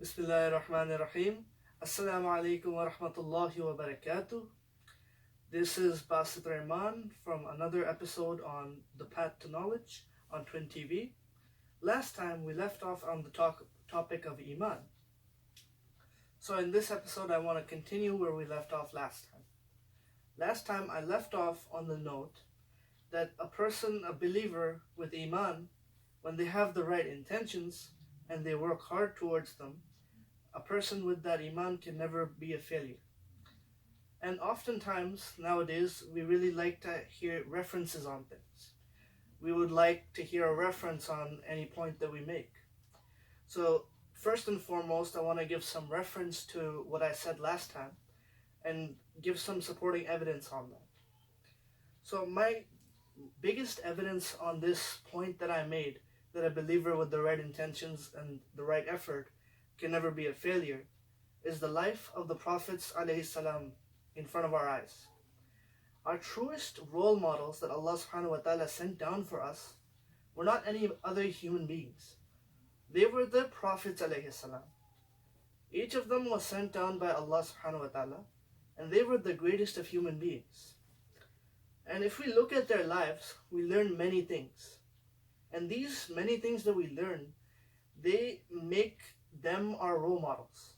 Bismillahirrahmanirrahim. Assalamu alaikum wa rahmatullahi wa barakatuh. This is Basit Rahman from another episode on The Path to Knowledge on Twin TV. Last time we left off on the topic of Iman. So in this episode I want to continue where we left off last time. Last time I left off on the note that a person, a believer with Iman, when they have the right intentions and they work hard towards them, a person with that Iman can never be a failure. And oftentimes nowadays we really like to hear references on things. We would like to hear a reference on any point that we make. So first and foremost, I want to give some reference to what I said last time and give some supporting evidence on that. So my biggest evidence on this point that I made, that a believer with the right intentions and the right effort can never be a failure, is the life of the Prophets ﷺ in front of our eyes. Our truest role models that Allah subhanahu wa ta'ala sent down for us were not any other human beings. They were the Prophets ﷺ. Each of them was sent down by Allah subhanahu wa ta'ala, and they were the greatest of human beings. And if we look at their lives, we learn many things. And these many things that we learn, they make them our role models.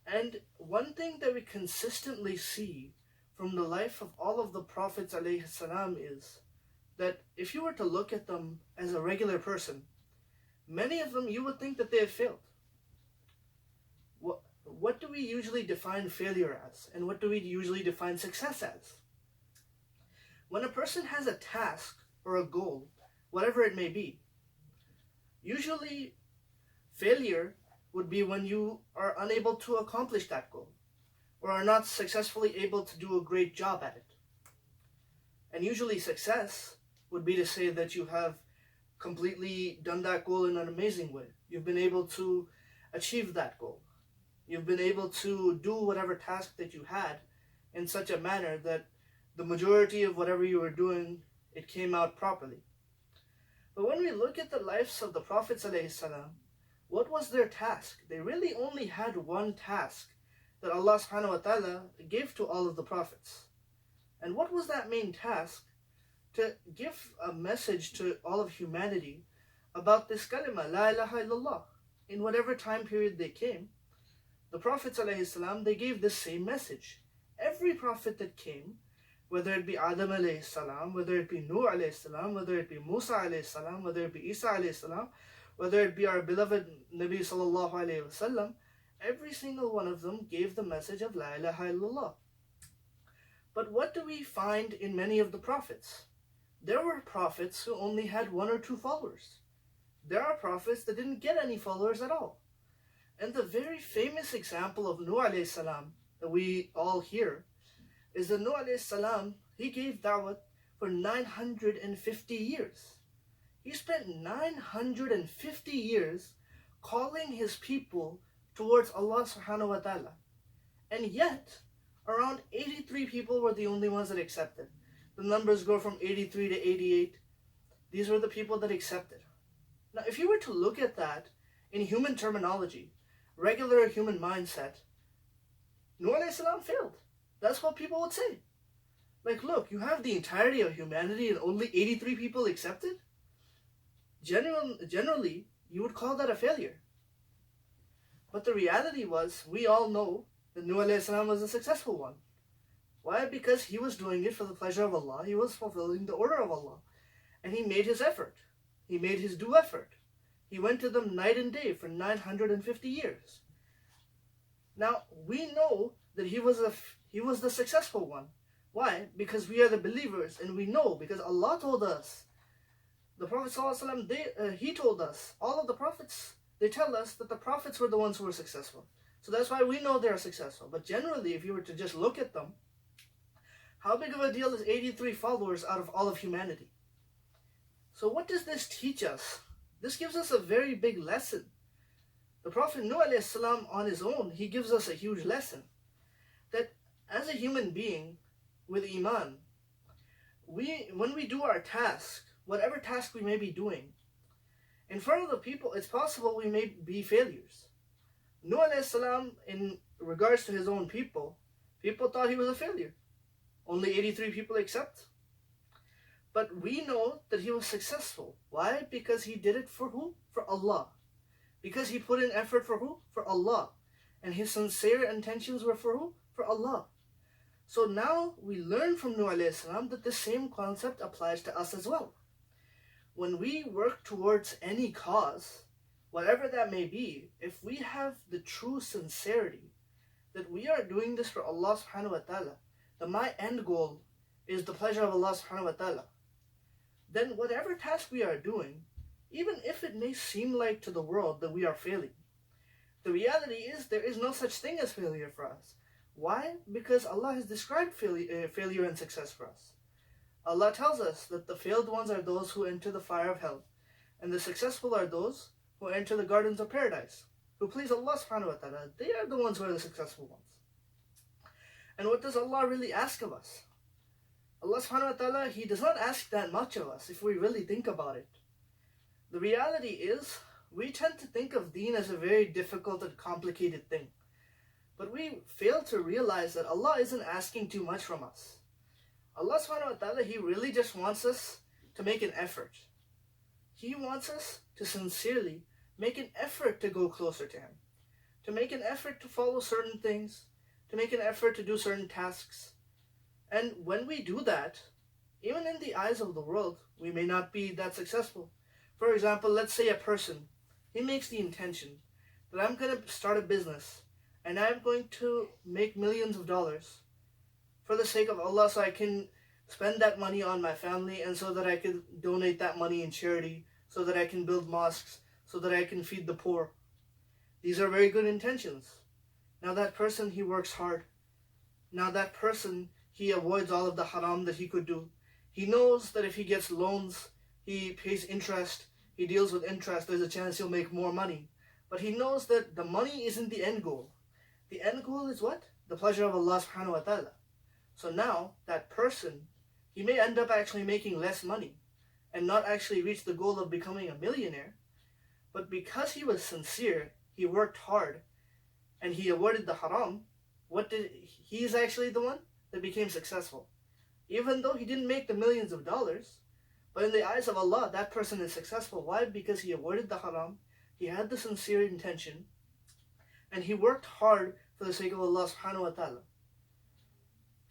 And one thing that we consistently see from the life of all of the Prophets ﷺ is that if you were to look at them as a regular person, many of them you would think that they have failed. What do we usually define failure as? And what do we usually define success as? When a person has a task or a goal, whatever it may be, usually failure would be when you are unable to accomplish that goal or are not successfully able to do a great job at it. And usually success would be to say that you have completely done that goal in an amazing way. You've been able to achieve that goal. You've been able to do whatever task that you had in such a manner that the majority of whatever you were doing, it came out properly. But when we look at the lives of the Prophets ﷺ, what was their task? They really only had one task that Allah subhanahu wa ta'ala gave to all of the Prophets. And what was that main task? To give a message to all of humanity about this kalima, La ilaha illallah. In whatever time period they came, the Prophets ﷺ, they gave this same message. Every Prophet that came, whether it be Adam alayhi salam, whether it be Nuh alayhi salam, whether it be Musa alayhi salam, whether it be Isa alayhi salam, whether it be our beloved Nabi sallallahu alayhi wasallam, every single one of them gave the message of La ilaha illallah. But what do we find in many of the prophets? There were prophets who only had one or two followers. There are prophets that didn't get any followers at all. And the very famous example of Nuh alayhi salam that we all hear is that Nuh alayhi salam, he gave da'wah for 950 years. He spent 950 years calling his people towards Allah subhanahu wa ta'ala. And yet, around 83 people were the only ones that accepted. The numbers go from 83 to 88. These were the people that accepted. Now, if you were to look at that in human terminology, regular human mindset, Nuh alayhi salam failed. That's what people would say. Like, look, you have the entirety of humanity and only 83 people accepted? Generally, you would call that a failure. But the reality was, we all know that Nuh alayhi salam was a successful one. Why? Because he was doing it for the pleasure of Allah. He was fulfilling the order of Allah. And he made his effort. He made his due effort. He went to them night and day for 950 years. Now, we know that he was the successful one. Why? Because we are the believers, and we know, because Allah told us. The Prophet ﷺ, he told us, all of the prophets, they tell us that the prophets were the ones who were successful. So that's why we know they are successful. But generally, if you were to just look at them, how big of a deal is 83 followers out of all of humanity? So what does this teach us? This gives us a very big lesson. The Prophet Nuh alayhi salam on his own, he gives us a huge lesson. That as a human being with Iman, when we do our task, whatever task we may be doing, in front of the people, it's possible we may be failures. Nuh alayhi salam, in regards to his own people, people thought he was a failure. Only 83 people accept. But we know that he was successful. Why? Because he did it for who? For Allah. Because he put in effort for who? For Allah. And his sincere intentions were for who? For Allah. So now we learn from Nuh alayhi salam that the same concept applies to us as well. When we work towards any cause, whatever that may be, if we have the true sincerity that we are doing this for Allah subhanahu wa ta'ala, that my end goal is the pleasure of Allah subhanahu wa ta'ala, then whatever task we are doing, even if it may seem like to the world that we are failing, the reality is there is no such thing as failure for us. Why? Because Allah has described failure and success for us. Allah tells us that the failed ones are those who enter the fire of hell, and the successful are those who enter the gardens of paradise, who please Allah subhanahu wa ta'ala. They are the ones who are the successful ones. And what does Allah really ask of us? Allah subhanahu wa ta'ala, He does not ask that much of us if we really think about it. The reality is, we tend to think of deen as a very difficult and complicated thing. But we fail to realize that Allah isn't asking too much from us. Allah subhanahu wa ta'ala, He really just wants us to make an effort. He wants us to sincerely make an effort to go closer to Him, to make an effort to follow certain things, to make an effort to do certain tasks. And when we do that, even in the eyes of the world, we may not be that successful. For example, let's say a person, he makes the intention that I'm going to start a business and I'm going to make millions of dollars for the sake of Allah, so I can spend that money on my family, and so that I can donate that money in charity, so that I can build mosques, so that I can feed the poor. These are very good intentions. Now that person, he works hard. Now that person, he avoids all of the haram that he could do. He knows that if he gets loans, he pays interest, he deals with interest, there's a chance he'll make more money. But he knows that the money isn't the end goal. The end goal is what? The pleasure of Allah subhanahu wa ta'ala. So now, that person, he may end up actually making less money and not actually reach the goal of becoming a millionaire. But because he was sincere, he worked hard, and he avoided the haram, he's actually the one that became successful. Even though he didn't make the millions of dollars, but in the eyes of Allah, that person is successful. Why? Because he avoided the haram, he had the sincere intention, and he worked hard for the sake of Allah subhanahu wa ta'ala.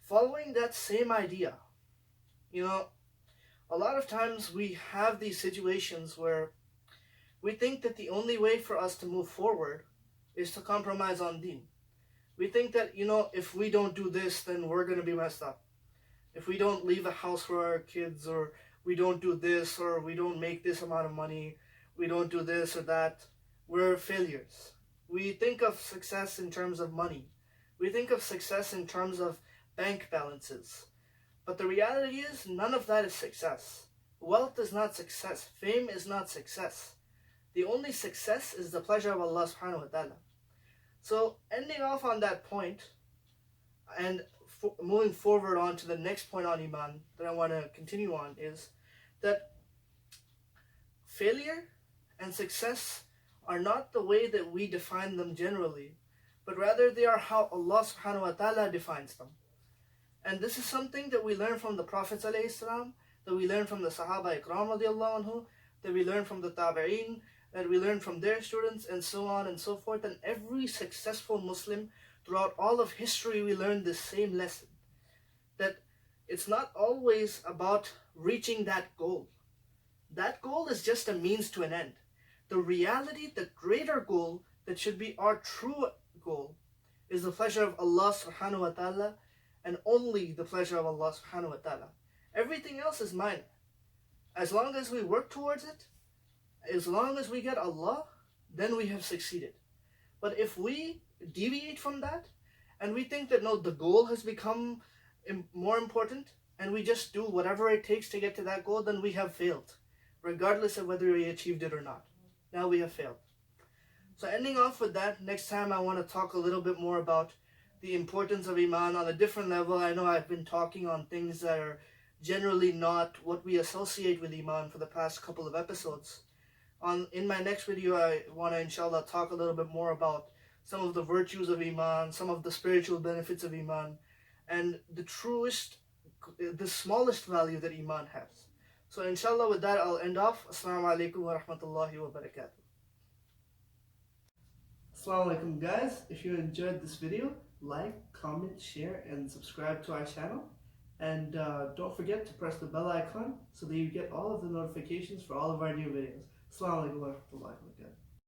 Following that same idea, a lot of times we have these situations where we think that the only way for us to move forward is to compromise on deen. We think that, if we don't do this, then we're going to be messed up. If we don't leave a house for our kids, or we don't do this, or we don't make this amount of money, we don't do this or that, we're failures. We think of success in terms of money. We think of success in terms of bank balances. But the reality is, none of that is success. Wealth is not success. Fame is not success. The only success is the pleasure of Allah subhanahu wa ta'ala. So, ending off on that point, and moving forward on to the next point on Iman that I want to continue on, is that failure and success are not the way that we define them generally, but rather they are how Allah subhanahu wa ta'ala defines them. And this is something that we learn from the Prophet ﷺ, that we learn from the Sahaba Ikram radiallahu anhu, that we learn from the Tabi'een, that we learn from their students, and so on and so forth. And every successful Muslim throughout all of history, we learn this same lesson, that it's not always about reaching that goal. That goal is just a means to an end. The reality, the greater goal that should be our true goal, is the pleasure of Allah subhanahu wa ta'ala, and only the pleasure of Allah subhanahu wa ta'ala. Everything else is minor. As long as we work towards it, as long as we get Allah, then we have succeeded. But if we deviate from that, and we think that no, the goal has become more important, and we just do whatever it takes to get to that goal, then we have failed, regardless of whether we achieved it or not. Now we have failed. So ending off with that, next time I want to talk a little bit more about the importance of Iman on a different level. I know I've been talking on things that are generally not what we associate with Iman for the past couple of episodes. In my next video, I want to inshallah talk a little bit more about some of the virtues of Iman, some of the spiritual benefits of Iman, and the smallest value that Iman has. So inshallah, with that I'll end off. Assalamu alaikum wa rahmatullahi wa barakatuh. Assalamu alaikum guys. If you enjoyed this video, like, comment, share, and subscribe to our channel. And don't forget to press the bell icon so that you get all of the notifications for all of our new videos. Assalamu alaikum wa rahmatullahi wa barakatuh.